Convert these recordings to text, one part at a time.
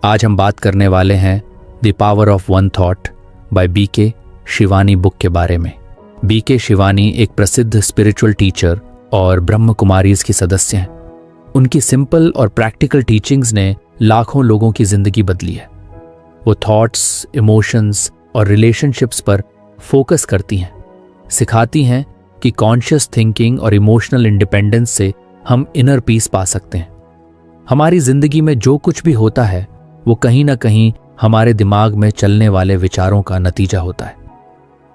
आज हम बात करने वाले हैं the power of one thought by BK Shivani book के बारे में। बीके शिवानी एक प्रसिद्ध स्पिरिचुअल टीचर और ब्रह्म कुमारीज की सदस्य हैं। उनकी सिंपल और प्रैक्टिकल टीचिंग्स ने लाखों लोगों की जिंदगी बदली है। वो थॉट्स, इमोशंस और रिलेशनशिप्स पर फोकस करती हैं, सिखाती हैं कि कॉन्शियस थिंकिंग और इमोशनल इंडिपेंडेंस से हम इनर पीस पा सकते हैं। हमारी जिंदगी में जो कुछ भी होता है वो कहीं ना कहीं हमारे दिमाग में चलने वाले विचारों का नतीजा होता है।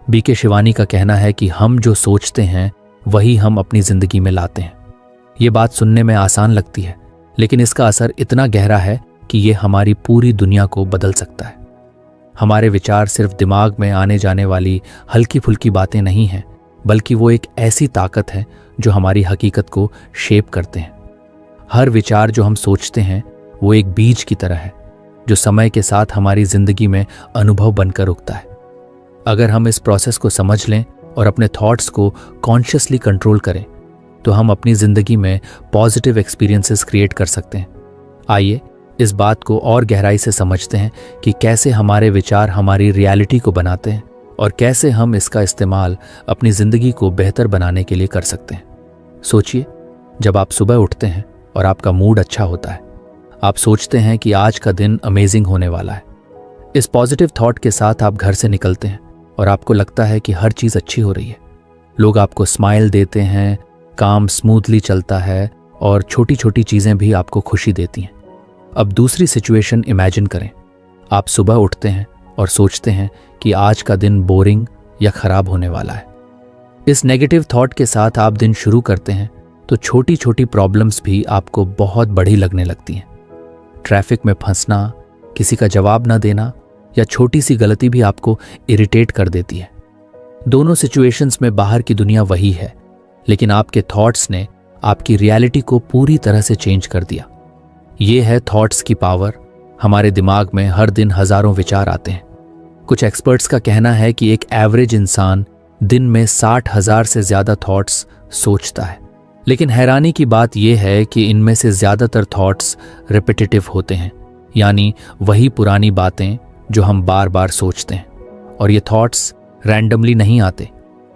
बीके शिवानी का कहना है कि हम जो सोचते हैं वही हम अपनी जिंदगी में लाते हैं। ये बात सुनने में आसान लगती है, लेकिन इसका असर इतना गहरा है कि ये हमारी पूरी दुनिया को बदल सकता है। हमारे विचार सिर्फ दिमाग में आने जाने वाली हल्की फुल्की बातें नहीं हैं, बल्कि वो एक ऐसी ताकत है जो हमारी हकीकत को शेप करते हैं। हर विचार जो हम सोचते हैं वो एक बीज की तरह है जो समय के साथ हमारी जिंदगी में अनुभव बनकर उगता है। अगर हम इस प्रोसेस को समझ लें और अपने थॉट्स को कॉन्शियसली कंट्रोल करें तो हम अपनी जिंदगी में पॉजिटिव एक्सपीरियंसेस क्रिएट कर सकते हैं। आइए इस बात को और गहराई से समझते हैं कि कैसे हमारे विचार हमारी रियलिटी को बनाते हैं और कैसे हम इसका इस्तेमाल अपनी जिंदगी को बेहतर बनाने के लिए कर सकते हैं। सोचिए, जब आप सुबह उठते हैं और आपका मूड अच्छा होता है, आप सोचते हैं कि आज का दिन अमेजिंग होने वाला है। इस पॉजिटिव थॉट के साथ आप घर से निकलते हैं और आपको लगता है कि हर चीज़ अच्छी हो रही है। लोग आपको स्माइल देते हैं, काम स्मूथली चलता है और छोटी छोटी चीज़ें भी आपको खुशी देती हैं। अब दूसरी सिचुएशन इमेजिन करें। आप सुबह उठते हैं और सोचते हैं कि आज का दिन बोरिंग या खराब होने वाला है। इस नेगेटिव थॉट के साथ आप दिन शुरू करते हैं तो छोटी छोटी प्रॉब्लम्स भी आपको बहुत बड़ी लगने लगती हैं। ट्रैफिक में फंसना, किसी का जवाब न देना या छोटी सी गलती भी आपको इरिटेट कर देती है। दोनों सिचुएशंस में बाहर की दुनिया वही है, लेकिन आपके थॉट्स ने आपकी रियलिटी को पूरी तरह से चेंज कर दिया। ये है थॉट्स की पावर। हमारे दिमाग में हर दिन हजारों विचार आते हैं। कुछ एक्सपर्ट्स का कहना है कि एक एवरेज इंसान दिन में 60,000 से ज्यादा थॉट्स सोचता है, लेकिन हैरानी की बात यह है कि इनमें से ज्यादातर थॉट्स रिपीटेटिव होते हैं, यानी वही पुरानी बातें जो हम बार बार सोचते हैं। और ये थॉट्स रैंडमली नहीं आते,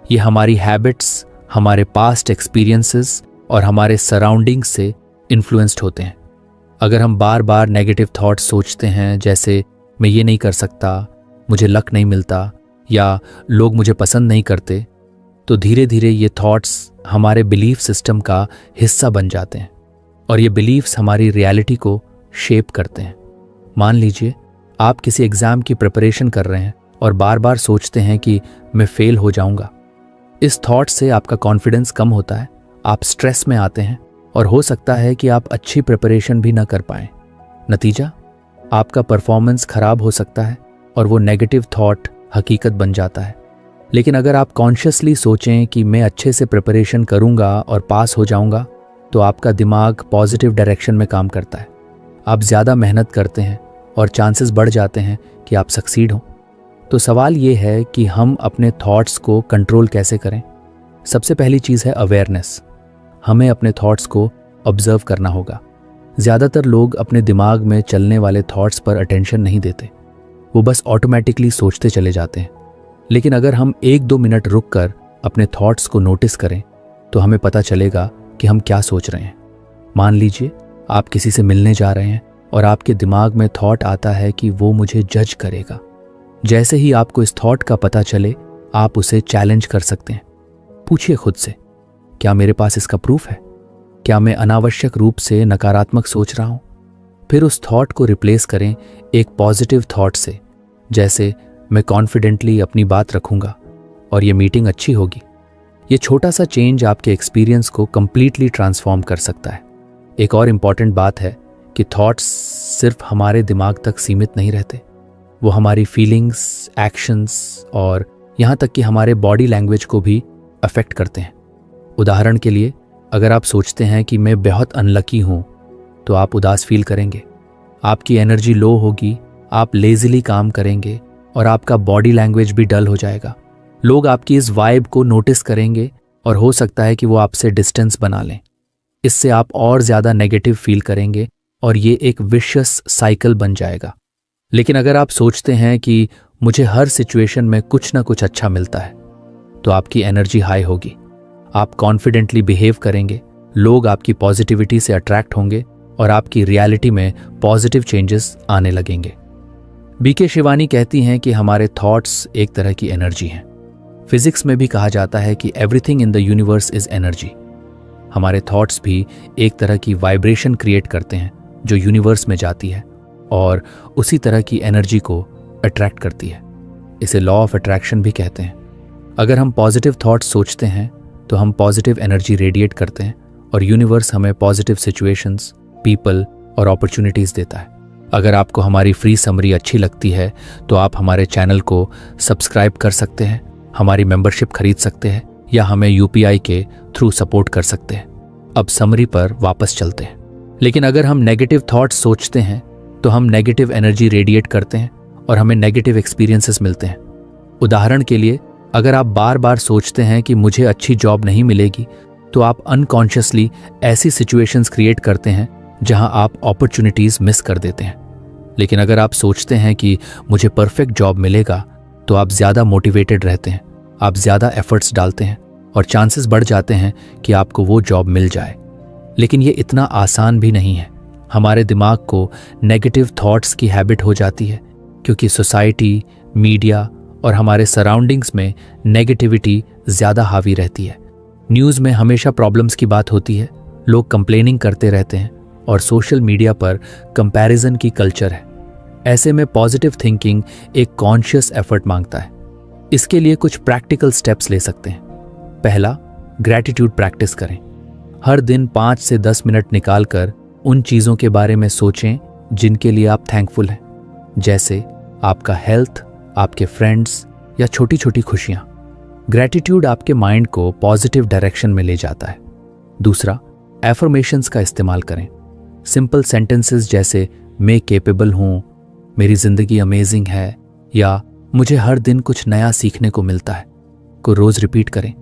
ये हमारी हैबिट्स, हमारे पास्ट एक्सपीरियंसेस और हमारे सराउंडिंग्स से इन्फ्लुएंस्ड होते हैं। अगर हम बार बार नेगेटिव थॉट्स सोचते हैं, जैसे मैं ये नहीं कर सकता, मुझे लक नहीं मिलता या लोग मुझे पसंद नहीं करते, तो धीरे धीरे ये थॉट्स हमारे बिलीफ सिस्टम का हिस्सा बन जाते हैं और ये बिलीफ्स हमारी रियलिटी को शेप करते हैं। मान लीजिए आप किसी एग्जाम की प्रिपरेशन कर रहे हैं और बार बार सोचते हैं कि मैं फेल हो जाऊंगा। इस थॉट से आपका कॉन्फिडेंस कम होता है, आप स्ट्रेस में आते हैं और हो सकता है कि आप अच्छी प्रिपरेशन भी ना कर पाएं। नतीजा, आपका परफॉर्मेंस खराब हो सकता है और वो नेगेटिव थॉट हकीकत बन जाता है। लेकिन अगर आप कॉन्शियसली सोचें कि मैं अच्छे से प्रिपरेशन करूंगा और पास हो जाऊंगा, तो आपका दिमाग पॉजिटिव डायरेक्शन में काम करता है। आप ज़्यादा मेहनत करते हैं और चांसेस बढ़ जाते हैं कि आप सक्सीड हों। तो सवाल ये है कि हम अपने थॉट्स को कंट्रोल कैसे करें। सबसे पहली चीज़ है अवेयरनेस। हमें अपने थॉट्स को ऑब्जर्व करना होगा। ज़्यादातर लोग अपने दिमाग में चलने वाले थॉट्स पर अटेंशन नहीं देते, वो बस ऑटोमेटिकली सोचते चले जाते हैं। लेकिन अगर हम 1-2 मिनट रुक कर अपने थॉट्स को नोटिस करें तो हमें पता चलेगा कि हम क्या सोच रहे हैं। मान लीजिए आप किसी से मिलने जा रहे हैं और आपके दिमाग में थॉट आता है कि वो मुझे जज करेगा। जैसे ही आपको इस थॉट का पता चले, आप उसे चैलेंज कर सकते हैं। पूछिए खुद से, क्या मेरे पास इसका प्रूफ है? क्या मैं अनावश्यक रूप से नकारात्मक सोच रहा हूं? फिर उस थॉट को रिप्लेस करें एक पॉजिटिव थॉट से, जैसे मैं कॉन्फिडेंटली अपनी बात रखूंगा और ये मीटिंग अच्छी होगी। ये छोटा सा चेंज आपके एक्सपीरियंस को कंप्लीटली ट्रांसफॉर्म कर सकता है। एक और इम्पॉर्टेंट बात है कि थॉट्स सिर्फ हमारे दिमाग तक सीमित नहीं रहते, वो हमारी फीलिंग्स, एक्शंस और यहाँ तक कि हमारे बॉडी लैंग्वेज को भी अफेक्ट करते हैं। उदाहरण के लिए, अगर आप सोचते हैं कि मैं बहुत अनलकी हूँ, तो आप उदास फील करेंगे, आपकी एनर्जी लो होगी, आप लेजिली काम करेंगे और आपका बॉडी लैंग्वेज भी डल हो जाएगा। लोग आपकी इस वाइब को नोटिस करेंगे और हो सकता है कि वो आपसे डिस्टेंस बना लें। इससे आप और ज़्यादा नेगेटिव फील करेंगे और ये एक विशियस साइकिल बन जाएगा। लेकिन अगर आप सोचते हैं कि मुझे हर सिचुएशन में कुछ ना कुछ अच्छा मिलता है, तो आपकी एनर्जी हाई होगी, आप कॉन्फिडेंटली बिहेव करेंगे, लोग आपकी पॉजिटिविटी से अट्रैक्ट होंगे और आपकी रियलिटी में पॉजिटिव चेंजेस आने लगेंगे। बीके शिवानी कहती हैं कि हमारे थॉट्स एक तरह की एनर्जी हैं। फिजिक्स में भी कहा जाता है कि everything in the universe is energy. हमारे थॉट्स भी एक तरह की वाइब्रेशन क्रिएट करते हैं जो यूनिवर्स में जाती है और उसी तरह की एनर्जी को अट्रैक्ट करती है। इसे लॉ ऑफ अट्रैक्शन भी कहते हैं। अगर हम पॉजिटिव थॉट्स सोचते हैं तो हम पॉजिटिव एनर्जी रेडिएट करते हैं और यूनिवर्स हमें पॉजिटिव सिचुएशंस, पीपल और अपॉर्चुनिटीज देता है। अगर आपको हमारी फ्री समरी अच्छी लगती है तो आप हमारे चैनल को सब्सक्राइब कर सकते हैं, हमारी मेंबरशिप खरीद सकते हैं या हमें यूपीआई के थ्रू सपोर्ट कर सकते हैं। अब समरी पर वापस चलते हैं। लेकिन अगर हम नेगेटिव थॉट्स सोचते हैं तो हम नेगेटिव एनर्जी रेडिएट करते हैं और हमें नेगेटिव एक्सपीरियंसेस मिलते हैं। उदाहरण के लिए, अगर आप बार बार सोचते हैं कि मुझे अच्छी जॉब नहीं मिलेगी, तो आप अनकॉन्शियसली ऐसी सिचुएशंस क्रिएट करते हैं जहां आप अपॉर्चुनिटीज मिस कर देते हैं। लेकिन अगर आप सोचते हैं कि मुझे परफेक्ट जॉब मिलेगा, तो आप ज़्यादा मोटिवेटेड रहते हैं, आप ज़्यादा एफर्ट्स डालते हैं और चांसेस बढ़ जाते हैं कि आपको वो जॉब मिल जाए। लेकिन ये इतना आसान भी नहीं है। हमारे दिमाग को नेगेटिव थॉट्स की हैबिट हो जाती है क्योंकि सोसाइटी, मीडिया और हमारे सराउंडिंग्स में नेगेटिविटी ज़्यादा हावी रहती है। न्यूज़ में हमेशा प्रॉब्लम्स की बात होती है, लोग कंप्लेनिंग करते रहते हैं और सोशल मीडिया पर कंपैरिजन की कल्चर है। ऐसे में पॉजिटिव थिंकिंग एक कॉन्शियस एफर्ट मांगता है। इसके लिए कुछ प्रैक्टिकल स्टेप्स ले सकते हैं। पहला, ग्रैटिट्यूड प्रैक्टिस करें। हर दिन 5 से 10 मिनट निकालकर उन चीज़ों के बारे में सोचें जिनके लिए आप थैंकफुल हैं, जैसे आपका हेल्थ, आपके फ्रेंड्स या छोटी छोटी खुशियाँ। ग्रैटिट्यूड आपके माइंड को पॉजिटिव डायरेक्शन में ले जाता है। दूसरा, एफर्मेशंस का इस्तेमाल करें। सिंपल सेंटेंसेस जैसे मैं केपेबल हूँ, मेरी जिंदगी अमेजिंग है या मुझे हर दिन कुछ नया सीखने को मिलता है को रोज रिपीट करें।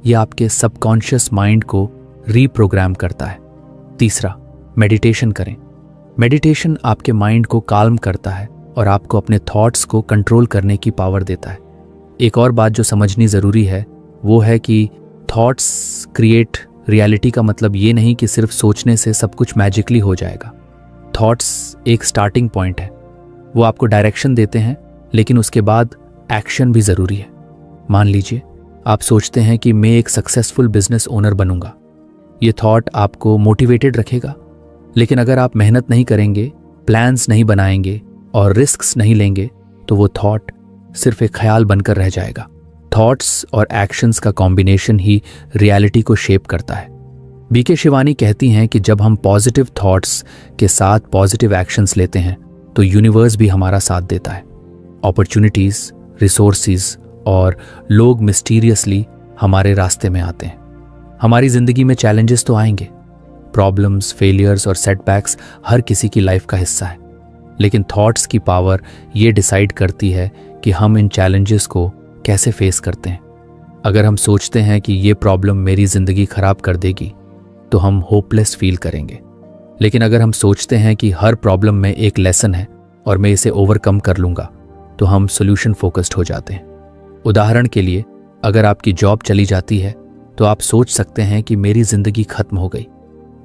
यह आपके सबकॉन्शियस माइंड को रीप्रोग्राम करता है। तीसरा, मेडिटेशन करें। मेडिटेशन आपके माइंड को काल्म करता है और आपको अपने थॉट्स को कंट्रोल करने की पावर देता है। एक और बात जो समझनी ज़रूरी है वो है कि थॉट्स क्रिएट रियलिटी का मतलब ये नहीं कि सिर्फ सोचने से सब कुछ मैजिकली हो जाएगा। थॉट्स एक स्टार्टिंग पॉइंट है, वो आपको डायरेक्शन देते हैं, लेकिन उसके बाद एक्शन भी ज़रूरी है। मान लीजिए आप सोचते हैं कि मैं एक सक्सेसफुल बिजनेस ओनर बनूंगा। ये थॉट आपको मोटिवेटेड रखेगा, लेकिन अगर आप मेहनत नहीं करेंगे, प्लान्स नहीं बनाएंगे और रिस्क्स नहीं लेंगे, तो वो थॉट सिर्फ एक ख्याल बनकर रह जाएगा। थॉट्स और एक्शंस का कॉम्बिनेशन ही रियलिटी को शेप करता है। बीके शिवानी कहती हैं कि जब हम पॉजिटिव थॉट्स के साथ पॉजिटिव एक्शंस लेते हैं तो यूनिवर्स भी हमारा साथ देता है। अपॉर्चुनिटीज, रिसोर्सेज और लोग मिस्टीरियसली हमारे रास्ते में आते हैं। हमारी जिंदगी में चैलेंजेस तो आएंगे, प्रॉब्लम्स, फेलियर्स और सेटबैक्स हर किसी की लाइफ का हिस्सा है। लेकिन थॉट्स की पावर ये डिसाइड करती है कि हम इन चैलेंजेस को कैसे फेस करते हैं। अगर हम सोचते हैं कि ये प्रॉब्लम मेरी ज़िंदगी खराब कर देगी, तो हम होपलेस फील करेंगे। लेकिन अगर हम सोचते हैं कि हर प्रॉब्लम में एक लेसन है और मैं इसे ओवरकम कर लूँगा, तो हम सोल्यूशन फोकस्ड हो जाते हैं। उदाहरण के लिए, अगर आपकी जॉब चली जाती है तो आप सोच सकते हैं कि मेरी ज़िंदगी खत्म हो गई।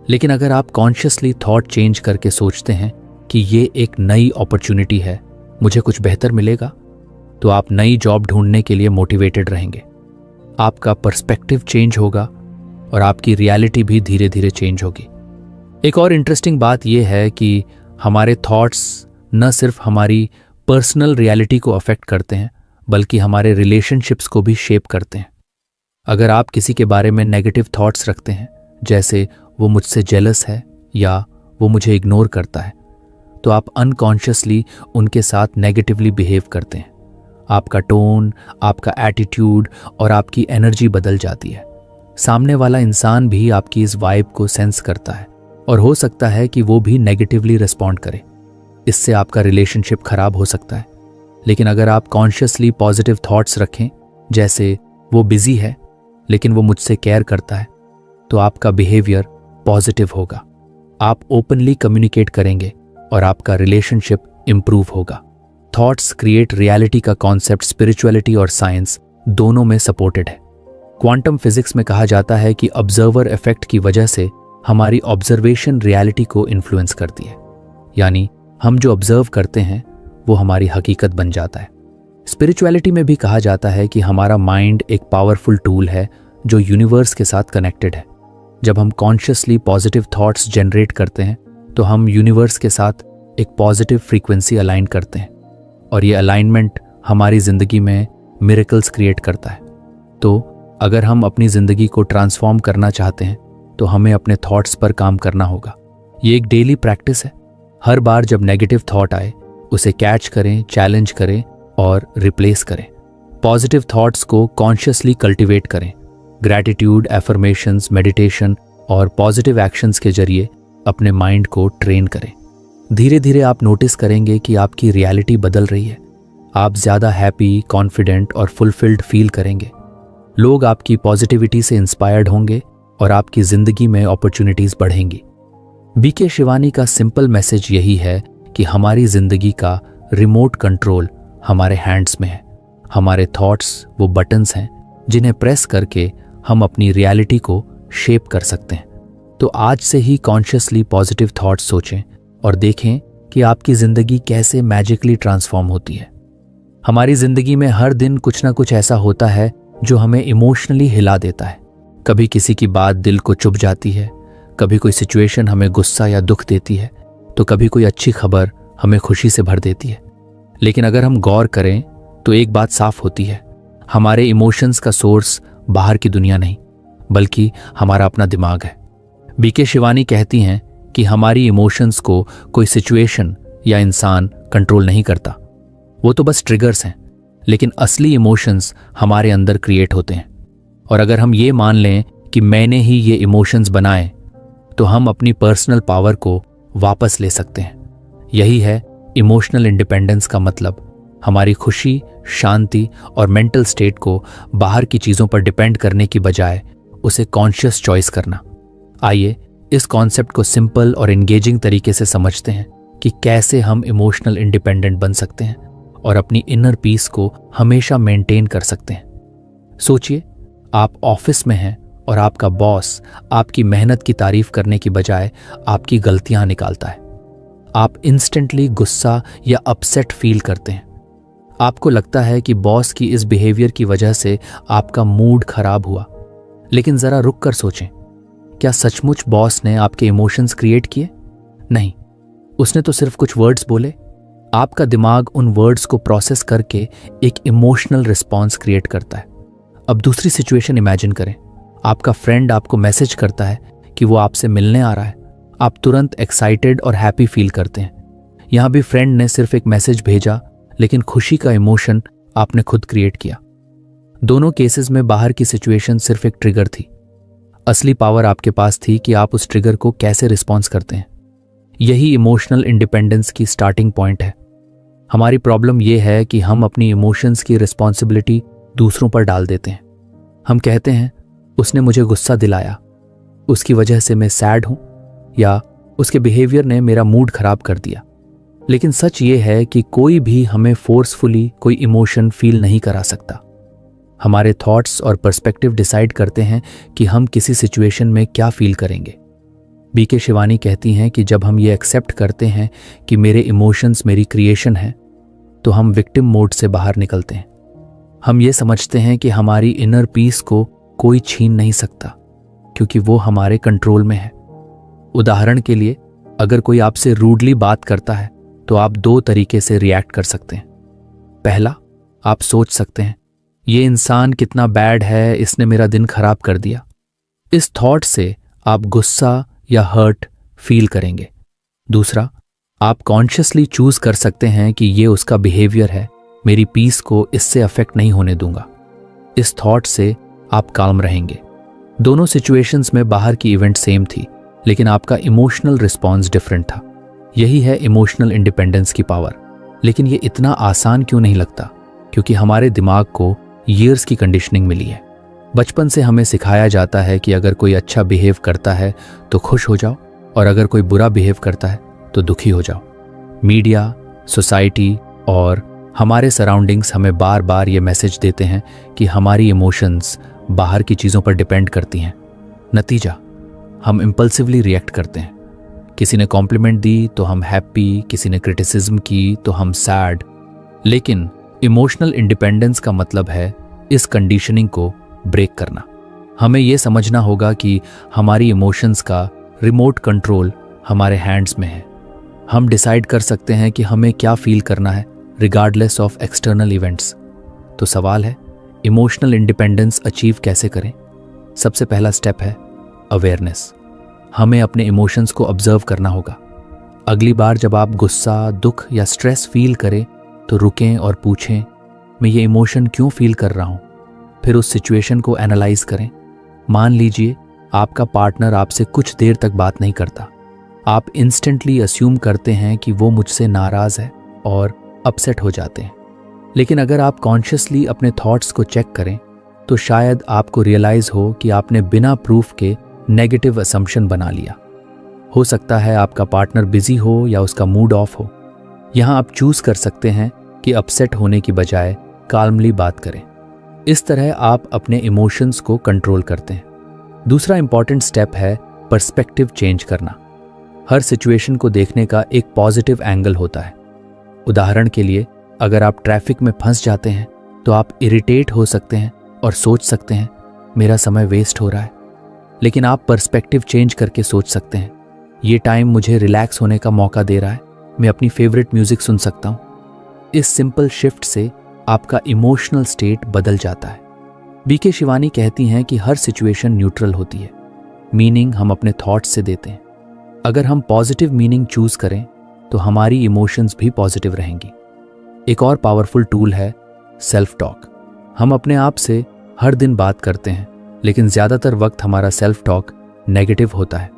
लेकिन अगर आप कॉन्शियसली थॉट चेंज करके सोचते हैं कि ये एक नई अपॉर्चुनिटी है, मुझे कुछ बेहतर मिलेगा, तो आप नई जॉब ढूंढने के लिए मोटिवेटेड रहेंगे। आपका पर्सपेक्टिव चेंज होगा और आपकी रियलिटी भी धीरे धीरे चेंज होगी। एक और इंटरेस्टिंग बात यह है कि हमारे थॉट्स न सिर्फ हमारी पर्सनल रियलिटी को अफेक्ट करते हैं, बल्कि हमारे रिलेशनशिप्स को भी शेप करते हैं। अगर आप किसी के बारे में नेगेटिव थॉट्स रखते हैं, जैसे वो मुझसे जेलस है या वो मुझे इग्नोर करता है, तो आप अनकॉन्शियसली उनके साथ नेगेटिवली बिहेव करते हैं। आपका टोन, आपका एटीट्यूड और आपकी एनर्जी बदल जाती है। सामने वाला इंसान भी आपकी इस वाइब को सेंस करता है और हो सकता है कि वो भी नेगेटिवली रिस्पॉन्ड करे। इससे आपका रिलेशनशिप खराब हो सकता है। लेकिन अगर आप कॉन्शियसली पॉजिटिव थॉट्स रखें, जैसे वो बिजी है लेकिन वो मुझसे केयर करता है, तो आपका बिहेवियर पॉजिटिव होगा। आप ओपनली कम्युनिकेट करेंगे और आपका रिलेशनशिप इंप्रूव होगा। थॉट्स क्रिएट रियलिटी का कॉन्सेप्ट स्पिरिचुअलिटी और साइंस दोनों में सपोर्टेड है। क्वांटम फिजिक्स में कहा जाता है कि ऑब्जर्वर इफेक्ट की वजह से हमारी ऑब्जर्वेशन रियलिटी को इन्फ्लुएंस करती है, यानी हम जो ऑब्जर्व करते हैं वो हमारी हकीकत बन जाता है। स्पिरिचुअलिटी में भी कहा जाता है कि हमारा माइंड एक पावरफुल टूल है जो यूनिवर्स के साथ कनेक्टेड है। जब हम कॉन्शियसली पॉजिटिव थॉट्स जनरेट करते हैं तो हम यूनिवर्स के साथ एक पॉजिटिव फ्रीक्वेंसी अलाइन करते हैं, और ये अलाइनमेंट हमारी ज़िंदगी में मिरेकल्स क्रिएट करता है। तो अगर हम अपनी ज़िंदगी को ट्रांसफॉर्म करना चाहते हैं तो हमें अपने थॉट्स पर काम करना होगा। ये एक डेली प्रैक्टिस है। हर बार जब नेगेटिव थॉट आए उसे कैच करें, चैलेंज करें और रिप्लेस करें। पॉजिटिव थॉट्स को कॉन्शियसली कल्टीवेट करें। ग्रैटिट्यूड, एफर्मेशंस, मेडिटेशन और पॉजिटिव एक्शंस के जरिए अपने माइंड को ट्रेन करें। धीरे धीरे आप नोटिस करेंगे कि आपकी रियलिटी बदल रही है। आप ज़्यादा हैप्पी, कॉन्फिडेंट और फुलफिल्ड फील करेंगे। लोग आपकी पॉजिटिविटी से इंस्पायर्ड होंगे और आपकी ज़िंदगी में अपॉर्चुनिटीज़ बढ़ेंगी। बीके शिवानी का सिंपल मैसेज यही है कि हमारी ज़िंदगी का रिमोट कंट्रोल हमारे हैंड्स में है। हमारे थॉट्स वो बटन्स हैं जिन्हें प्रेस करके हम अपनी रियलिटी को शेप कर सकते हैं। तो आज से ही कॉन्शियसली पॉजिटिव थॉट्स सोचें और देखें कि आपकी ज़िंदगी कैसे मैजिकली ट्रांसफॉर्म होती है। हमारी ज़िंदगी में हर दिन कुछ ना कुछ ऐसा होता है जो हमें इमोशनली हिला देता है। कभी किसी की बात दिल को चुभ जाती है, कभी कोई सिचुएशन हमें गुस्सा या दुख देती है, तो कभी कोई अच्छी खबर हमें खुशी से भर देती है। लेकिन अगर हम गौर करें तो एक बात साफ होती है, हमारे इमोशंस का सोर्स बाहर की दुनिया नहीं बल्कि हमारा अपना दिमाग है। बीके शिवानी कहती हैं कि हमारी इमोशंस को कोई सिचुएशन या इंसान कंट्रोल नहीं करता, वो तो बस ट्रिगर्स हैं। लेकिन असली इमोशंस हमारे अंदर क्रिएट होते हैं। और अगर हम ये मान लें कि मैंने ही ये इमोशंस बनाए तो हम अपनी पर्सनल पावर को वापस ले सकते हैं। यही है इमोशनल इंडिपेंडेंस का मतलब। हमारी खुशी, शांति और मेंटल स्टेट को बाहर की चीज़ों पर डिपेंड करने की बजाय उसे कॉन्शियस चॉइस करना। आइए इस कॉन्सेप्ट को सिंपल और एंगेजिंग तरीके से समझते हैं कि कैसे हम इमोशनल इंडिपेंडेंट बन सकते हैं और अपनी इनर पीस को हमेशा मेंटेन कर सकते हैं। सोचिए, आप ऑफिस में हैं और आपका बॉस आपकी मेहनत की तारीफ करने की बजाय आपकी गलतियां निकालता है। आप इंस्टेंटली गुस्सा या अपसेट फील करते हैं। आपको लगता है कि बॉस की इस बिहेवियर की वजह से आपका मूड खराब हुआ। लेकिन जरा रुक कर सोचें, क्या सचमुच बॉस ने आपके इमोशंस क्रिएट किए? नहीं, उसने तो सिर्फ कुछ वर्ड्स बोले। आपका दिमाग उन वर्ड्स को प्रोसेस करके एक इमोशनल रिस्पॉन्स क्रिएट करता है। अब दूसरी सिचुएशन इमेजिन करें। आपका फ्रेंड आपको मैसेज करता है कि वो आपसे मिलने आ रहा है। आप तुरंत एक्साइटेड और हैप्पी फील करते हैं। यहां भी फ्रेंड ने सिर्फ एक मैसेज भेजा, लेकिन खुशी का इमोशन आपने खुद क्रिएट किया। दोनों केसेस में बाहर की सिचुएशन सिर्फ एक ट्रिगर थी। असली पावर आपके पास थी कि आप उस ट्रिगर को कैसे रिस्पॉन्स करते हैं। यही इमोशनल इंडिपेंडेंस की स्टार्टिंग पॉइंट है। हमारी प्रॉब्लम यह है कि हम अपनी इमोशंस की रिस्पॉन्सिबिलिटी दूसरों पर डाल देते हैं। हम कहते हैं, उसने मुझे गुस्सा दिलाया, उसकी वजह से मैं सैड हूं, या उसके बिहेवियर ने मेरा मूड खराब कर दिया। लेकिन सच ये है कि कोई भी हमें फोर्सफुली कोई इमोशन फील नहीं करा सकता। हमारे थॉट्स और पर्सपेक्टिव डिसाइड करते हैं कि हम किसी सिचुएशन में क्या फील करेंगे। बीके शिवानी कहती हैं कि जब हम ये एक्सेप्ट करते हैं कि मेरे इमोशंस मेरी क्रिएशन है, तो हम विक्टिम मोड से बाहर निकलते हैं। हम ये समझते हैं कि हमारी इनर पीस को कोई छीन नहीं सकता, क्योंकि वो हमारे कंट्रोल में है। उदाहरण के लिए, अगर कोई आपसे रूडली बात करता है तो आप दो तरीके से रिएक्ट कर सकते हैं। पहला, आप सोच सकते हैं, ये इंसान कितना बैड है, इसने मेरा दिन खराब कर दिया। इस थॉट से आप गुस्सा या हर्ट फील करेंगे। दूसरा, आप कॉन्शियसली चूज कर सकते हैं कि ये उसका बिहेवियर है, मेरी पीस को इससे अफेक्ट नहीं होने दूंगा। इस थॉट से आप काल्म रहेंगे। दोनों सिचुएशंस में बाहर की इवेंट सेम थी, लेकिन आपका इमोशनल रिस्पॉन्स डिफरेंट था। यही है इमोशनल इंडिपेंडेंस की पावर। लेकिन ये इतना आसान क्यों नहीं लगता? क्योंकि हमारे दिमाग को ईयर्स की कंडीशनिंग मिली है। बचपन से हमें सिखाया जाता है कि अगर कोई अच्छा बिहेव करता है तो खुश हो जाओ, और अगर कोई बुरा बिहेव करता है तो दुखी हो जाओ। मीडिया, सोसाइटी और हमारे सराउंडिंग्स हमें बार बार ये मैसेज देते हैं कि हमारी इमोशंस बाहर की चीज़ों पर डिपेंड करती हैं। नतीजा, हम इम्पल्सिवली रिएक्ट करते हैं। किसी ने कॉम्प्लीमेंट दी तो हम हैप्पी, किसी ने क्रिटिसिज्म की तो हम सैड। लेकिन इमोशनल इंडिपेंडेंस का मतलब है इस कंडीशनिंग को ब्रेक करना। हमें यह समझना होगा कि हमारी इमोशंस का रिमोट कंट्रोल हमारे हैंड्स में है। हम डिसाइड कर सकते हैं कि हमें क्या फील करना है रिगार्डलेस ऑफ एक्सटर्नल इवेंट्स। तो सवाल है, इमोशनल इंडिपेंडेंस अचीव कैसे करें? सबसे पहला स्टेप है अवेयरनेस। हमें अपने इमोशंस को ऑब्जर्व करना होगा। अगली बार जब आप गुस्सा, दुख या स्ट्रेस फील करें तो रुकें और पूछें, मैं ये इमोशन क्यों फील कर रहा हूँ? फिर उस सिचुएशन को एनालाइज करें। मान लीजिए आपका पार्टनर आपसे कुछ देर तक बात नहीं करता। आप इंस्टेंटली अस्यूम करते हैं कि वो मुझसे नाराज़ है और अपसेट हो जाते हैं। लेकिन अगर आप कॉन्शियसली अपने थॉट्स को चेक करें तो शायद आपको रियलाइज़ हो कि आपने बिना प्रूफ के नेगेटिव असम्पशन बना लिया। हो सकता है आपका पार्टनर बिजी हो या उसका मूड ऑफ हो। यहाँ आप चूज कर सकते हैं कि अपसेट होने की बजाय काल्मली बात करें। इस तरह आप अपने इमोशंस को कंट्रोल करते हैं। दूसरा इंपॉर्टेंट स्टेप है पर्सपेक्टिव चेंज करना। हर सिचुएशन को देखने का एक पॉजिटिव एंगल होता है। उदाहरण के लिए, अगर आप ट्रैफिक में फंस जाते हैं तो आप इरिटेट हो सकते हैं और सोच सकते हैं मेरा समय वेस्ट हो रहा है। लेकिन आप पर्सपेक्टिव चेंज करके सोच सकते हैं ये टाइम मुझे रिलैक्स होने का मौका दे रहा है, मैं अपनी फेवरेट म्यूजिक सुन सकता हूँ। इस सिंपल शिफ्ट से आपका इमोशनल स्टेट बदल जाता है। बीके शिवानी कहती हैं कि हर सिचुएशन न्यूट्रल होती है। मीनिंग हम अपने थॉट्स से देते हैं। अगर हम पॉजिटिव मीनिंग चूज करें तो हमारी इमोशंस भी पॉजिटिव रहेंगी। एक और पावरफुल टूल है सेल्फ टॉक। हम अपने आप से हर दिन बात करते हैं, लेकिन ज़्यादातर वक्त हमारा सेल्फ टॉक नेगेटिव होता है।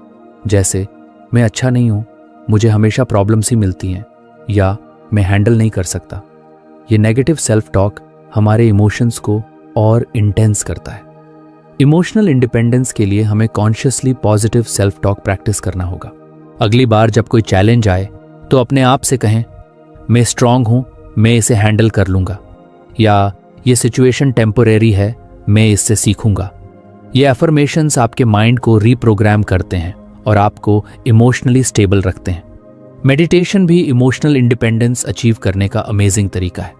जैसे, मैं अच्छा नहीं हूँ, मुझे हमेशा प्रॉब्लम्स ही मिलती हैं, या मैं हैंडल नहीं कर सकता। ये नेगेटिव सेल्फ टॉक हमारे इमोशंस को और इंटेंस करता है। इमोशनल इंडिपेंडेंस के लिए हमें consciously positive self talk practice करना होगा। अगली बार जब कोई चैलेंज आए तो अपने आप से कहें, मैं स्ट्रांग हूँ, मैं इसे हैंडल कर लूँगा, या ये सिचुएशन टेम्पोरेरी है, मैं इससे सीखूंगा। ये एफर्मेशंस आपके माइंड को रीप्रोग्राम करते हैं और आपको इमोशनली स्टेबल रखते हैं। मेडिटेशन भी इमोशनल इंडिपेंडेंस अचीव करने का अमेजिंग तरीका है।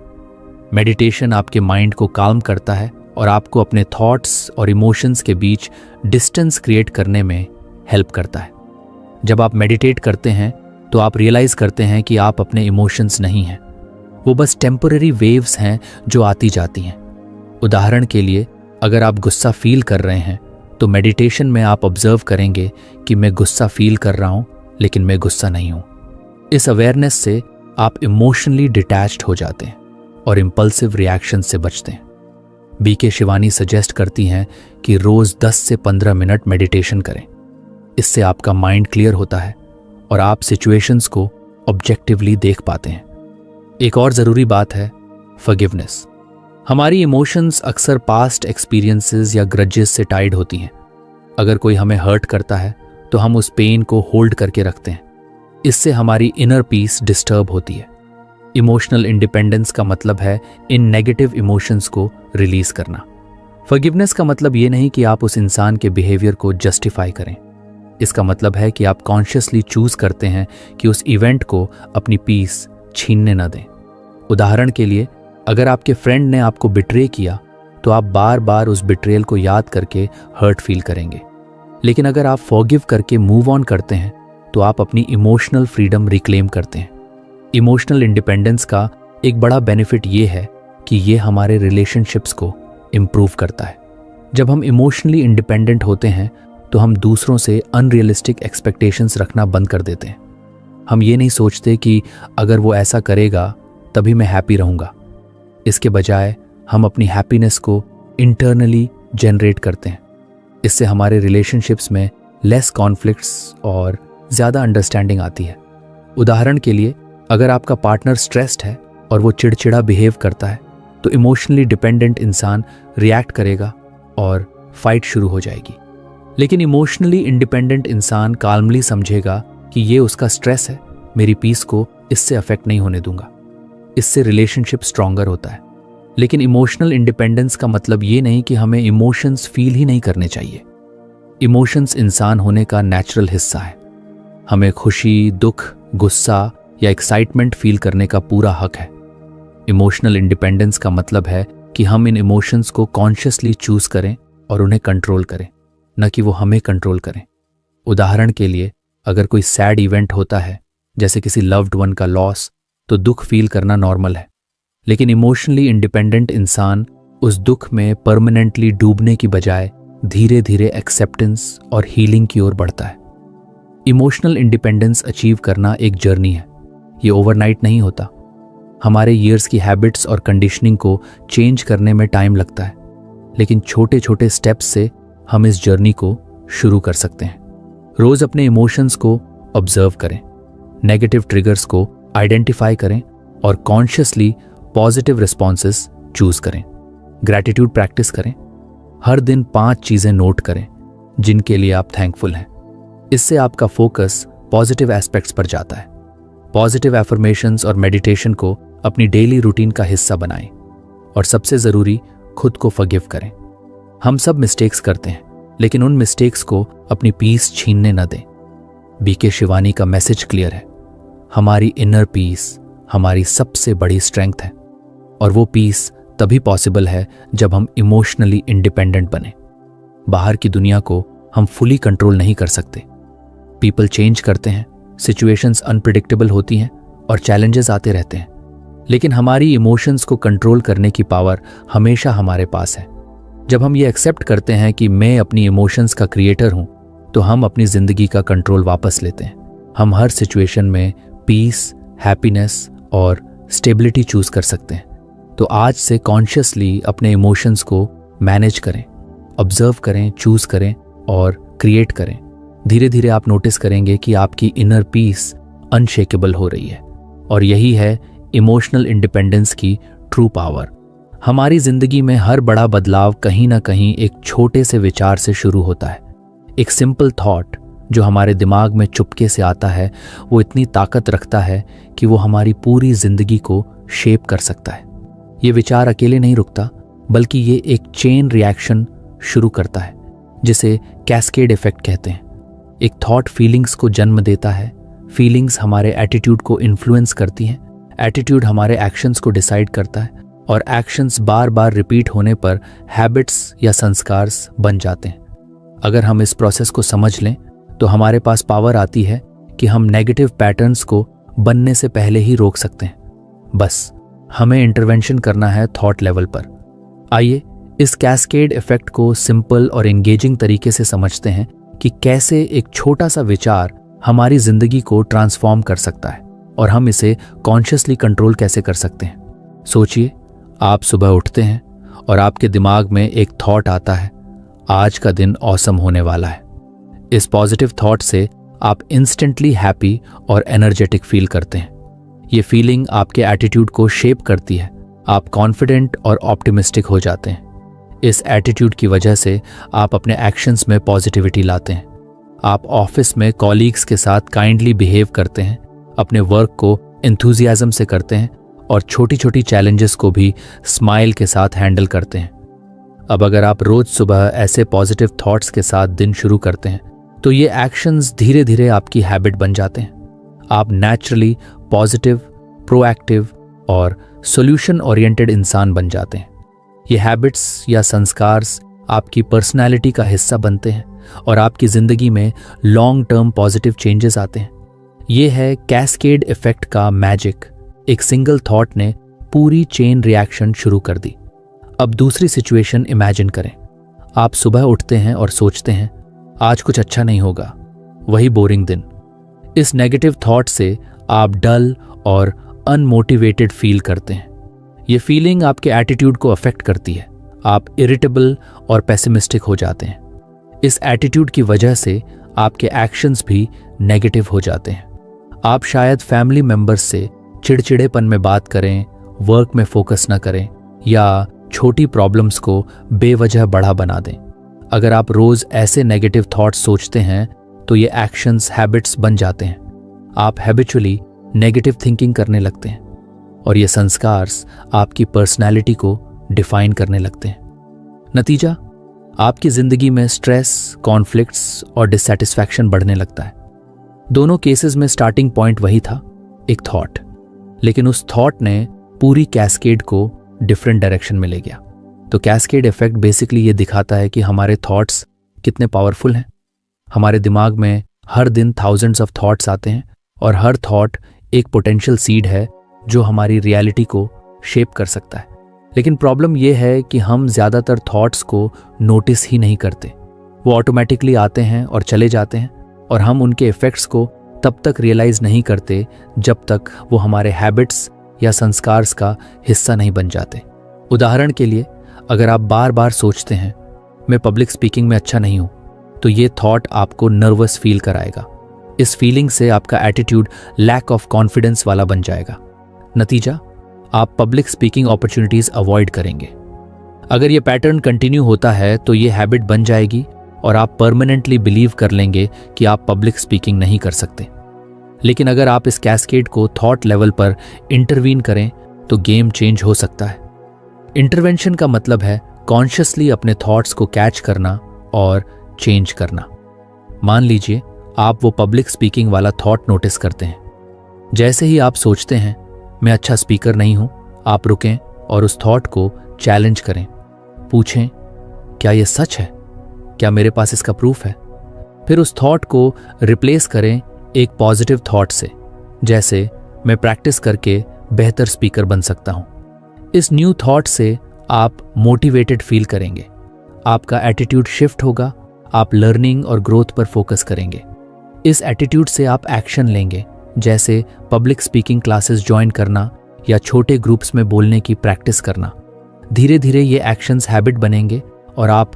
मेडिटेशन आपके माइंड को काल्म करता है और आपको अपने थॉट्स और इमोशंस के बीच डिस्टेंस क्रिएट करने में हेल्प करता है। जब आप मेडिटेट करते हैं तो आप रियलाइज करते हैं कि आप अपने इमोशंस नहीं हैं, वो बस टेम्पररी वेव्स हैं जो आती जाती हैं। उदाहरण के लिए, अगर आप गुस्सा फील कर रहे हैं तो मेडिटेशन में आप ऑब्जर्व करेंगे कि मैं गुस्सा फील कर रहा हूं, लेकिन मैं गुस्सा नहीं हूं। इस अवेयरनेस से आप इमोशनली डिटैच्ड हो जाते हैं और इम्पल्सिव रिएक्शन से बचते हैं। बीके शिवानी सजेस्ट करती हैं कि रोज 10 से 15 मिनट मेडिटेशन करें। इससे आपका माइंड क्लियर होता है और आप सिचुएशंस को ऑब्जेक्टिवली देख पाते हैं। एक और ज़रूरी बात है फॉरगिवनेस। हमारी इमोशंस अक्सर पास्ट एक्सपीरियंसेस या ग्रजेस से टाइड होती हैं। अगर कोई हमें हर्ट करता है तो हम उस पेन को होल्ड करके रखते हैं। इससे हमारी इनर पीस डिस्टर्ब होती है। इमोशनल इंडिपेंडेंस का मतलब है इन नेगेटिव इमोशंस को रिलीज करना। फॉरगिवनेस का मतलब ये नहीं कि आप उस इंसान के बिहेवियर को जस्टिफाई करें। इसका मतलब है कि आप कॉन्शियसली चूज करते हैं कि उस इवेंट को अपनी पीस छीनने न दें। उदाहरण के लिए, अगर आपके फ्रेंड ने आपको बिट्रे किया तो आप बार बार उस बिट्रेयल को याद करके हर्ट फील करेंगे। लेकिन अगर आप फॉरगिव करके मूव ऑन करते हैं तो आप अपनी इमोशनल फ्रीडम रिक्लेम करते हैं। इमोशनल इंडिपेंडेंस का एक बड़ा बेनिफिट ये है कि ये हमारे रिलेशनशिप्स को इम्प्रूव करता है। जब हम इमोशनली इंडिपेंडेंट होते हैं तो हम दूसरों से अनरियलिस्टिक एक्सपेक्टेशंस रखना बंद कर देते हैं। हम ये नहीं सोचते कि अगर वो ऐसा करेगा तभी मैं हैप्पी रहूँगा। इसके बजाय हम अपनी हैप्पीनेस को इंटरनली जनरेट करते हैं। इससे हमारे रिलेशनशिप्स में लेस कॉन्फ्लिक्ट्स और ज़्यादा अंडरस्टैंडिंग आती है। उदाहरण के लिए, अगर आपका पार्टनर स्ट्रेस्ड है और वो चिड़चिड़ा बिहेव करता है तो इमोशनली डिपेंडेंट इंसान रिएक्ट करेगा और फाइट शुरू हो जाएगी। लेकिन इमोशनली इंडिपेंडेंट इंसान काल्मली समझेगा कि ये उसका स्ट्रेस है, मेरी पीस को इससे अफेक्ट नहीं होने दूंगा। इससे रिलेशनशिप स्ट्रॉन्गर होता है। लेकिन इमोशनल इंडिपेंडेंस का मतलब ये नहीं कि हमें इमोशंस फील ही नहीं करने चाहिए। इमोशंस इंसान होने का नेचुरल हिस्सा है। हमें खुशी, दुख, गुस्सा या एक्साइटमेंट फील करने का पूरा हक है। इमोशनल इंडिपेंडेंस का मतलब है कि हम इन इमोशंस को कॉन्शियसली चूज करें और उन्हें कंट्रोल करें, न कि वो हमें कंट्रोल करें। उदाहरण के लिए, अगर कोई सैड इवेंट होता है, जैसे किसी लव्ड वन का लॉस, तो दुख फील करना नॉर्मल है। लेकिन इमोशनली इंडिपेंडेंट इंसान उस दुख में परमानेंटली डूबने की बजाय धीरे धीरे एक्सेप्टेंस और हीलिंग की ओर बढ़ता है। इमोशनल इंडिपेंडेंस अचीव करना एक जर्नी है। ये ओवरनाइट नहीं होता। हमारे ईयर्स की हैबिट्स और कंडीशनिंग को चेंज करने में टाइम लगता है, लेकिन छोटे छोटे स्टेप्स से हम इस जर्नी को शुरू कर सकते हैं। रोज अपने इमोशंस को ऑब्जर्व करें, नेगेटिव ट्रिगर्स को आइडेंटिफाई करें और कॉन्शियसली पॉजिटिव रिस्पॉन्सेस चूज करें। ग्रैटिट्यूड प्रैक्टिस करें। हर दिन 5 चीजें नोट करें जिनके लिए आप थैंकफुल हैं। इससे आपका फोकस पॉजिटिव एस्पेक्ट्स पर जाता है। पॉजिटिव एफर्मेशंस और मेडिटेशन को अपनी डेली रूटीन का हिस्सा बनाएं। और सबसे जरूरी, खुद को फॉरगिव करें। हम सब मिस्टेक्स करते हैं, लेकिन उन मिस्टेक्स को अपनी पीस छीनने न दें। बीके शिवानी का मैसेज क्लियर है। हमारी इनर पीस हमारी सबसे बड़ी स्ट्रेंथ है, और वो पीस तभी पॉसिबल है जब हम इमोशनली इंडिपेंडेंट बने। बाहर की दुनिया को हम फुली कंट्रोल नहीं कर सकते। पीपल चेंज करते हैं, सिचुएशंस अनप्रिडिक्टेबल होती हैं और चैलेंजेस आते रहते हैं, लेकिन हमारी इमोशंस को कंट्रोल करने की पावर हमेशा हमारे पास है। जब हम ये एक्सेप्ट करते हैं कि मैं अपनी इमोशंस का क्रिएटर हूं, तो हम अपनी जिंदगी का कंट्रोल वापस लेते हैं। हम हर सिचुएशन में पीस, हैप्पीनेस और स्टेबिलिटी चूज कर सकते हैं। तो आज से कॉन्शियसली अपने इमोशंस को मैनेज करें, ऑब्जर्व करें, चूज करें और क्रिएट करें। धीरे धीरे आप नोटिस करेंगे कि आपकी इनर पीस अनशेकेबल हो रही है, और यही है इमोशनल इंडिपेंडेंस की ट्रू पावर। हमारी जिंदगी में हर बड़ा बदलाव कहीं ना कहीं एक छोटे से विचार से शुरू होता है। एक सिंपल थॉट जो हमारे दिमाग में चुपके से आता है, वो इतनी ताकत रखता है कि वो हमारी पूरी जिंदगी को शेप कर सकता है। ये विचार अकेले नहीं रुकता, बल्कि ये एक चेन रिएक्शन शुरू करता है, जिसे कैस्केड इफेक्ट कहते हैं। एक थॉट फीलिंग्स को जन्म देता है, फीलिंग्स हमारे एटीट्यूड को इन्फ्लुएंस करती हैं, एटीट्यूड हमारे एक्शंस को डिसाइड करता है, और एक्शंस बार बार रिपीट होने पर हैबिट्स या संस्कार्स बन जाते हैं। अगर हम इस प्रोसेस को समझ लें, तो हमारे पास पावर आती है कि हम नेगेटिव पैटर्न्स को बनने से पहले ही रोक सकते हैं। बस हमें इंटरवेंशन करना है थॉट लेवल पर। आइए इस कैस्केड इफेक्ट को सिंपल और एंगेजिंग तरीके से समझते हैं कि कैसे एक छोटा सा विचार हमारी जिंदगी को ट्रांसफॉर्म कर सकता है, और हम इसे कॉन्शियसली कंट्रोल कैसे कर सकते हैं। सोचिए, आप सुबह उठते हैं और आपके दिमाग में एक थॉट आता है, आज का दिन ऑसम होने वाला है। इस पॉजिटिव थॉट से आप इंस्टेंटली हैप्पी और एनर्जेटिक फील करते हैं। ये फीलिंग आपके एटीट्यूड को शेप करती है। आप कॉन्फिडेंट और ऑप्टिमिस्टिक हो जाते हैं। इस एटीट्यूड की वजह से आप अपने एक्शंस में पॉजिटिविटी लाते हैं। आप ऑफिस में कॉलीग्स के साथ काइंडली बिहेव करते हैं, अपने वर्क को एंथुजियाज्म से करते हैं, और छोटी छोटी चैलेंजेस को भी स्माइल के साथ हैंडल करते हैं। अब अगर आप रोज सुबह ऐसे पॉजिटिव थॉट्स के साथ दिन शुरू करते हैं, तो ये एक्शंस धीरे धीरे आपकी हैबिट बन जाते हैं। आप नेचुरली पॉजिटिव, प्रोएक्टिव और सॉल्यूशन ओरिएंटेड इंसान बन जाते हैं। ये हैबिट्स या संस्कार्स आपकी पर्सनैलिटी का हिस्सा बनते हैं, और आपकी जिंदगी में लॉन्ग टर्म पॉजिटिव चेंजेस आते हैं। ये है कैस्केड इफेक्ट का मैजिक। एक सिंगल थॉट ने पूरी चेन रिएक्शन शुरू कर दी। अब दूसरी सिचुएशन इमेजिन करें। आप सुबह उठते हैं और सोचते हैं, आज कुछ अच्छा नहीं होगा, वही बोरिंग दिन। इस नेगेटिव थॉट से आप डल और अनमोटिवेटेड फील करते हैं। ये फीलिंग आपके एटीट्यूड को अफेक्ट करती है। आप इरिटेबल और पेसिमिस्टिक हो जाते हैं। इस एटीट्यूड की वजह से आपके एक्शंस भी नेगेटिव हो जाते हैं। आप शायद फैमिली मेंबर्स से चिड़चिड़ेपन में बात करें, वर्क में फोकस न करें, या छोटी प्रॉब्लम्स को बेवजह बड़ा बना दें। अगर आप रोज ऐसे नेगेटिव थॉट्स सोचते हैं तो ये एक्शंस हैबिट्स बन जाते हैं। आप हैबिचुअली नेगेटिव थिंकिंग करने लगते हैं और ये संस्कार आपकी पर्सनैलिटी को डिफाइन करने लगते हैं। नतीजा, आपकी जिंदगी में स्ट्रेस, कॉन्फ्लिक्ट्स और डिससैटिस्फैक्शन बढ़ने लगता है। दोनों केसेस में स्टार्टिंग पॉइंट वही था, एक थॉट, लेकिन उस थॉट ने पूरी कैस्केड को डिफरेंट डायरेक्शन में ले गया। तो कैस्केड इफेक्ट बेसिकली ये दिखाता है कि हमारे थॉट्स कितने पावरफुल हैं। हमारे दिमाग में हर दिन थाउजेंड्स ऑफ थॉट्स आते हैं और हर थॉट एक पोटेंशियल सीड है जो हमारी रियलिटी को शेप कर सकता है। लेकिन प्रॉब्लम यह है कि हम ज़्यादातर थॉट्स को नोटिस ही नहीं करते। वो ऑटोमेटिकली आते हैं और चले जाते हैं और हम उनके इफ़ेक्ट्स को तब तक रियलाइज़ नहीं करते जब तक वो हमारे हैबिट्स या संस्कार्स का हिस्सा नहीं बन जाते। उदाहरण के लिए, अगर आप बार बार सोचते हैं मैं पब्लिक स्पीकिंग में अच्छा नहीं हूँ, तो ये थॉट आपको नर्वस फील कराएगा। इस फीलिंग से आपका एटीट्यूड लैक ऑफ कॉन्फिडेंस वाला बन जाएगा। नतीजा, आप पब्लिक स्पीकिंग अपॉर्चुनिटीज अवॉइड करेंगे। अगर ये पैटर्न कंटिन्यू होता है तो ये हैबिट बन जाएगी और आप परमानेंटली बिलीव कर लेंगे कि आप पब्लिक स्पीकिंग नहीं कर सकते। लेकिन अगर आप इस कैस्केड को थॉट लेवल पर इंटरवीन करें तो गेम चेंज हो सकता है। इंटरवेंशन का मतलब है कॉन्शियसली अपने थॉट्स को कैच करना और चेंज करना। मान लीजिए आप वो पब्लिक स्पीकिंग वाला थॉट नोटिस करते हैं। जैसे ही आप सोचते हैं मैं अच्छा स्पीकर नहीं हूं, आप रुकें और उस थॉट को चैलेंज करें। पूछें, क्या यह सच है? क्या मेरे पास इसका प्रूफ है? फिर उस थॉट को रिप्लेस करें एक पॉजिटिव थॉट से, जैसे मैं प्रैक्टिस करके बेहतर स्पीकर बन सकता हूं। इस न्यू थॉट से आप मोटिवेटेड फील करेंगे, आपका एटीट्यूड शिफ्ट होगा, आप लर्निंग और ग्रोथ पर फोकस करेंगे। इस एटीट्यूड से आप एक्शन लेंगे, जैसे पब्लिक स्पीकिंग क्लासेस ज्वाइन करना या छोटे ग्रुप्स में बोलने की प्रैक्टिस करना। धीरे धीरे ये एक्शंस हैबिट बनेंगे और आप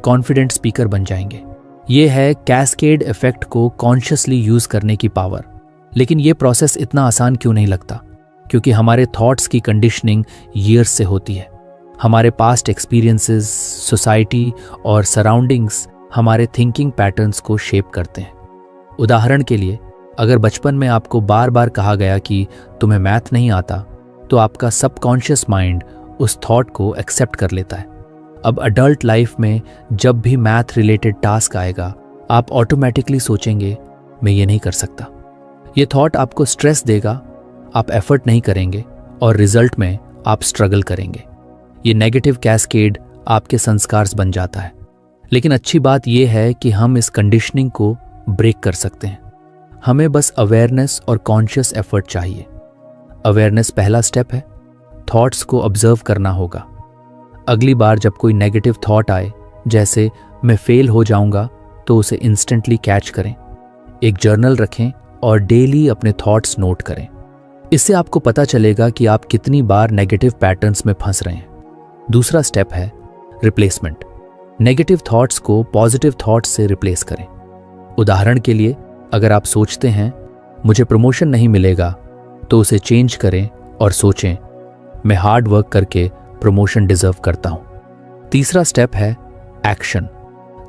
कॉन्फिडेंट स्पीकर बन जाएंगे। ये है कैस्केड इफेक्ट को कॉन्शियसली यूज करने की पावर। लेकिन ये प्रोसेस इतना आसान क्यों नहीं लगता? क्योंकि हमारे थॉट्स की कंडीशनिंग ईयर्स से होती है। हमारे पास्ट एक्सपीरियंसेस, सोसाइटी और सराउंडिंग्स हमारे थिंकिंग पैटर्न्स को शेप करते हैं। उदाहरण के लिए, अगर बचपन में आपको बार बार कहा गया कि तुम्हें मैथ नहीं आता, तो आपका सबकॉन्शियस माइंड उस थॉट को एक्सेप्ट कर लेता है। अब अडल्ट लाइफ में जब भी मैथ रिलेटेड टास्क आएगा, आप ऑटोमेटिकली सोचेंगे मैं ये नहीं कर सकता। ये थॉट आपको स्ट्रेस देगा, आप एफर्ट नहीं करेंगे और रिजल्ट में आप स्ट्रगल करेंगे। ये नेगेटिव कैस्केड आपके संस्कार बन जाता है। लेकिन अच्छी बात यह है कि हम इस कंडीशनिंग को ब्रेक कर सकते हैं। हमें बस अवेयरनेस और कॉन्शियस एफर्ट चाहिए। अवेयरनेस पहला स्टेप है। थॉट्स को ऑब्जर्व करना होगा। अगली बार जब कोई नेगेटिव थॉट आए, जैसे मैं फेल हो जाऊंगा, तो उसे इंस्टेंटली कैच करें। एक जर्नल रखें और डेली अपने थॉट्स नोट करें। इससे आपको पता चलेगा कि आप कितनी बार नेगेटिव पैटर्न्स में फंस रहे हैं। दूसरा स्टेप है रिप्लेसमेंट। नेगेटिव थॉट्स को पॉजिटिव थॉट्स से रिप्लेस करें। उदाहरण के लिए, अगर आप सोचते हैं मुझे प्रमोशन नहीं मिलेगा, तो उसे चेंज करें और सोचें मैं हार्ड वर्क करके प्रमोशन डिजर्व करता हूं। तीसरा स्टेप है एक्शन।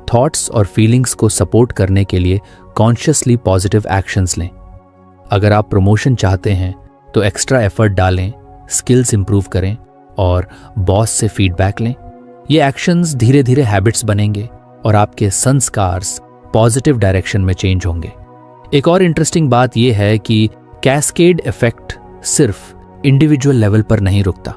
थॉट्स और फीलिंग्स को सपोर्ट करने के लिए कॉन्शियसली पॉजिटिव एक्शंस लें। अगर आप प्रमोशन चाहते हैं तो एक्स्ट्रा एफर्ट डालें, स्किल्स इंप्रूव करें और बॉस से फीडबैक लें। ये एक्शंस धीरे धीरे हैबिट्स बनेंगे और आपके संस्कार्स पॉजिटिव डायरेक्शन में चेंज होंगे। एक और इंटरेस्टिंग बात यह है कि कैस्केड इफेक्ट सिर्फ इंडिविजुअल लेवल पर नहीं रुकता।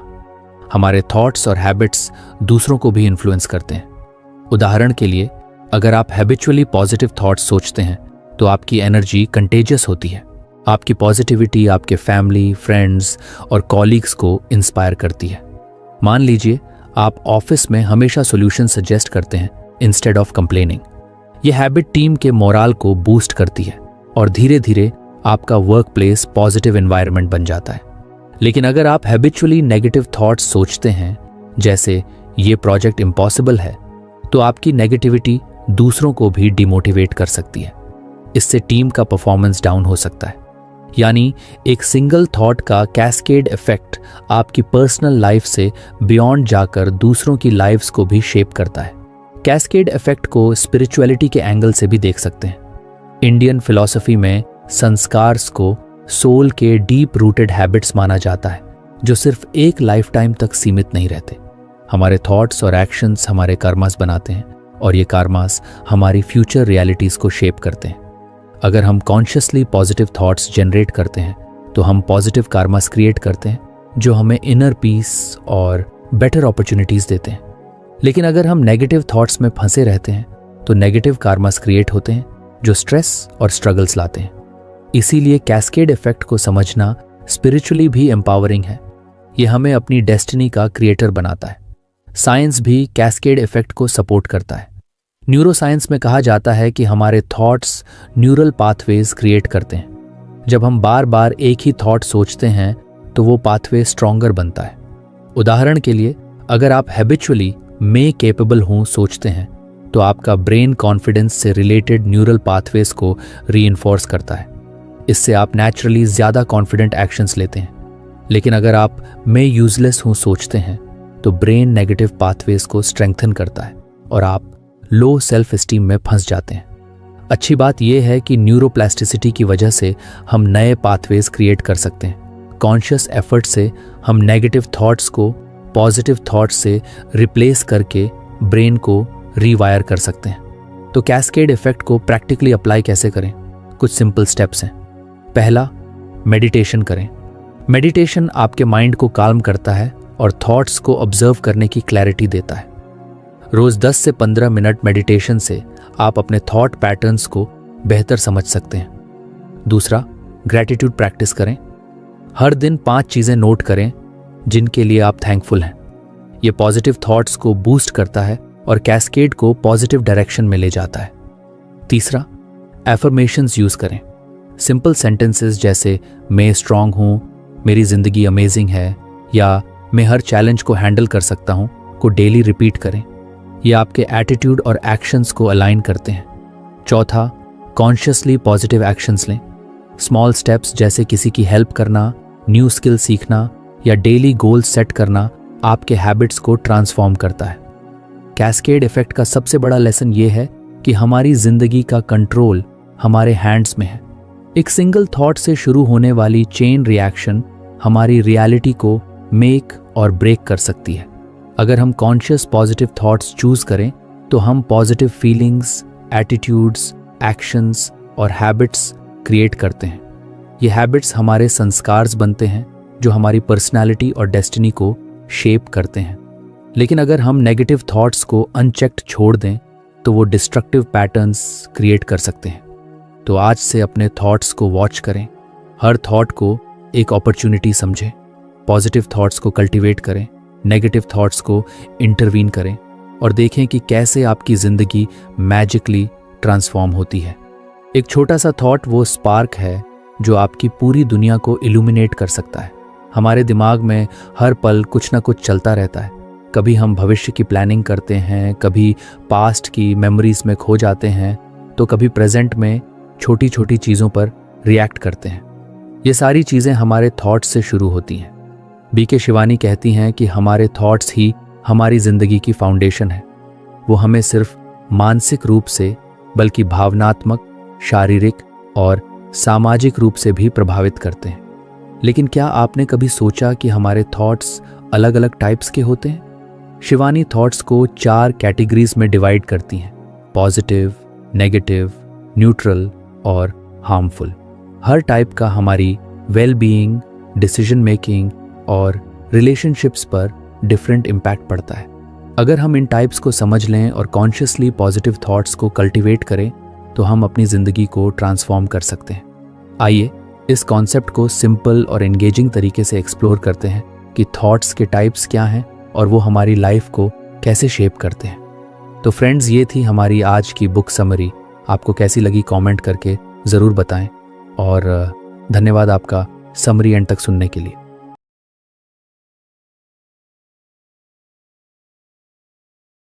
हमारे थॉट्स और हैबिट्स दूसरों को भी इन्फ्लुएंस करते हैं। उदाहरण के लिए, अगर आप हैबिचुअली पॉजिटिव थॉट्स सोचते हैं तो आपकी एनर्जी कंटेजियस होती है। आपकी पॉजिटिविटी आपके फैमिली, फ्रेंड्स और कॉलीग्स को इंस्पायर करती है। मान लीजिए आप ऑफिस में हमेशा सॉल्यूशन सजेस्ट करते हैं इंस्टेड ऑफ कंप्लेनिंग। यह हैबिट टीम के मोराल को बूस्ट करती है और धीरे धीरे आपका वर्क प्लेस पॉजिटिव एनवायरनमेंट बन जाता है। लेकिन अगर आप हैबिचुअली नेगेटिव थॉट्स सोचते हैं, जैसे ये प्रोजेक्ट इम्पॉसिबल है, तो आपकी नेगेटिविटी दूसरों को भी डिमोटिवेट कर सकती है। इससे टीम का परफॉर्मेंस डाउन हो सकता है। यानी एक सिंगल थॉट का कैस्केड इफेक्ट आपकी पर्सनल लाइफ से बियॉन्ड जाकर दूसरों की लाइफ्स को भी शेप करता है। कैस्केड इफेक्ट को स्पिरिचुअलिटी के एंगल से भी देख सकते हैं। इंडियन फिलॉसफी में संस्कार्स को सोल के डीप रूटेड हैबिट्स माना जाता है जो सिर्फ एक लाइफ टाइम तक सीमित नहीं रहते। हमारे थॉट्स और एक्शंस हमारे कर्मास बनाते हैं और ये कर्मास हमारी फ्यूचर रियलिटीज को शेप करते हैं। अगर हम कॉन्शियसली पॉजिटिव थॉट्स जनरेट करते हैं तो हम पॉजिटिव कर्मास क्रिएट करते हैं जो हमें इनर पीस और बेटर अपॉर्चुनिटीज देते हैं। लेकिन अगर हम नेगेटिव थॉट्स में फंसे रहते हैं तो नेगेटिव कर्मास क्रिएट होते हैं जो स्ट्रेस और स्ट्रगल्स लाते हैं। इसीलिए कैस्केड इफेक्ट को समझना स्पिरिचुअली भी एम्पावरिंग है। ये हमें अपनी डेस्टिनी का क्रिएटर बनाता है। साइंस भी कैस्केड इफेक्ट को सपोर्ट करता है। न्यूरोसाइंस में कहा जाता है कि हमारे थॉट्स न्यूरल पाथवेज क्रिएट करते हैं। जब हम बार बार एक ही थॉट सोचते हैं तो वो पाथवे स्ट्रॉन्गर बनता है। उदाहरण के लिए, अगर आप हैबिचुअली मैं केपेबल हूं सोचते हैं तो आपका ब्रेन कॉन्फिडेंस से रिलेटेड न्यूरल पाथवेज को रीइंफोर्स करता है। इससे आप नेचुरली ज्यादा कॉन्फिडेंट एक्शंस लेते हैं। लेकिन अगर आप मैं यूजलेस हूं सोचते हैं तो ब्रेन नेगेटिव पाथवेज को स्ट्रेंथन करता है और आप लो सेल्फ एस्टीम में फंस जाते हैं। अच्छी बात यह है कि न्यूरोप्लास्टिसिटी की वजह से हम नए पाथवेज क्रिएट कर सकते हैं। कॉन्शियस एफर्ट से हम नेगेटिव थॉट्स को पॉजिटिव थॉट्स से रिप्लेस करके ब्रेन को रीवायर कर सकते हैं। तो कैस्केड इफेक्ट को प्रैक्टिकली अप्लाई कैसे करें? कुछ सिंपल स्टेप्स हैं। पहला, मेडिटेशन करें। मेडिटेशन आपके माइंड को काल्म करता है और थॉट्स को ऑब्जर्व करने की क्लैरिटी देता है। रोज 10 से 15 मिनट मेडिटेशन से आप अपने थॉट पैटर्न्स को बेहतर समझ सकते हैं। दूसरा, ग्रैटिट्यूड प्रैक्टिस करें। हर दिन 5 चीजें नोट करें जिनके लिए आप थैंकफुल हैं। ये पॉजिटिव थॉट्स को बूस्ट करता है और कैस्केड को पॉजिटिव डायरेक्शन में ले जाता है। तीसरा, एफर्मेशंस यूज करें। सिंपल सेंटेंसेस जैसे मैं स्ट्रांग हूं, मेरी जिंदगी अमेजिंग है या मैं हर चैलेंज को हैंडल कर सकता हूं को डेली रिपीट करें। ये आपके एटीट्यूड और एक्शंस को अलाइन करते हैं। चौथा, कॉन्शियसली पॉजिटिव एक्शंस लें। स्मॉल स्टेप्स जैसे किसी की हेल्प करना, न्यू स्किल सीखना या डेली गोल सेट करना आपके हैबिट्स को ट्रांसफॉर्म करता है। कैस्केड इफेक्ट का सबसे बड़ा लेसन ये है कि हमारी जिंदगी का कंट्रोल हमारे हैंड्स में है। एक सिंगल थॉट से शुरू होने वाली चेन रिएक्शन हमारी रियलिटी को मेक और ब्रेक कर सकती है। अगर हम कॉन्शियस पॉजिटिव थॉट्स चूज करें तो हम पॉजिटिव फीलिंग्स, एटीट्यूड्स, एक्शंस और हैबिट्स क्रिएट करते हैं। ये हैबिट्स हमारे संस्कार्स बनते हैं जो हमारी पर्सनालिटी और डेस्टिनी को शेप करते हैं। लेकिन अगर हम नेगेटिव थॉट्स को अनचेक्ड छोड़ दें तो वो डिस्ट्रक्टिव पैटर्न्स क्रिएट कर सकते हैं। तो आज से अपने थॉट्स को वॉच करें। हर थॉट को एक अपॉर्चुनिटी समझें। पॉजिटिव थॉट्स को कल्टीवेट करें, नेगेटिव थॉट्स को इंटरवीन करें और देखें कि कैसे आपकी जिंदगी मैजिकली ट्रांसफॉर्म होती है। एक छोटा सा थॉट वो स्पार्क है जो आपकी पूरी दुनिया को इल्यूमिनेट कर सकता है। हमारे दिमाग में हर पल कुछ ना कुछ चलता रहता है। कभी हम भविष्य की प्लानिंग करते हैं, कभी पास्ट की मेमोरीज में खो जाते हैं, तो कभी प्रेजेंट में छोटी छोटी चीज़ों पर रिएक्ट करते हैं। ये सारी चीज़ें हमारे थॉट्स से शुरू होती हैं। बीके शिवानी कहती हैं कि हमारे थॉट्स ही हमारी ज़िंदगी की फाउंडेशन है। वो हमें सिर्फ मानसिक रूप से बल्कि भावनात्मक, शारीरिक और सामाजिक रूप से भी प्रभावित करते हैं। लेकिन क्या आपने कभी सोचा कि हमारे थॉट्स अलग अलग टाइप्स के होते हैं? शिवानी थॉट्स को 4 कैटेगरीज में डिवाइड करती हैं: पॉजिटिव, नेगेटिव, न्यूट्रल और हार्मफुल। हर टाइप का हमारी वेल बीइंग, डिसीजन मेकिंग और रिलेशनशिप्स पर डिफरेंट इम्पैक्ट पड़ता है। अगर हम इन टाइप्स को समझ लें और कॉन्शियसली पॉजिटिव थॉट्स को कल्टीवेट करें तो हम अपनी ज़िंदगी को ट्रांसफॉर्म कर सकते हैं। आइए इस कॉन्सेप्ट को सिंपल और एंगेजिंग तरीके से एक्सप्लोर करते हैं कि थॉट्स के टाइप्स क्या हैं और वो हमारी लाइफ को कैसे शेप करते हैं। तो फ्रेंड्स, ये थी हमारी आज की बुक समरी। आपको कैसी लगी कमेंट करके ज़रूर बताएं और धन्यवाद आपका समरी एंड तक सुनने के लिए।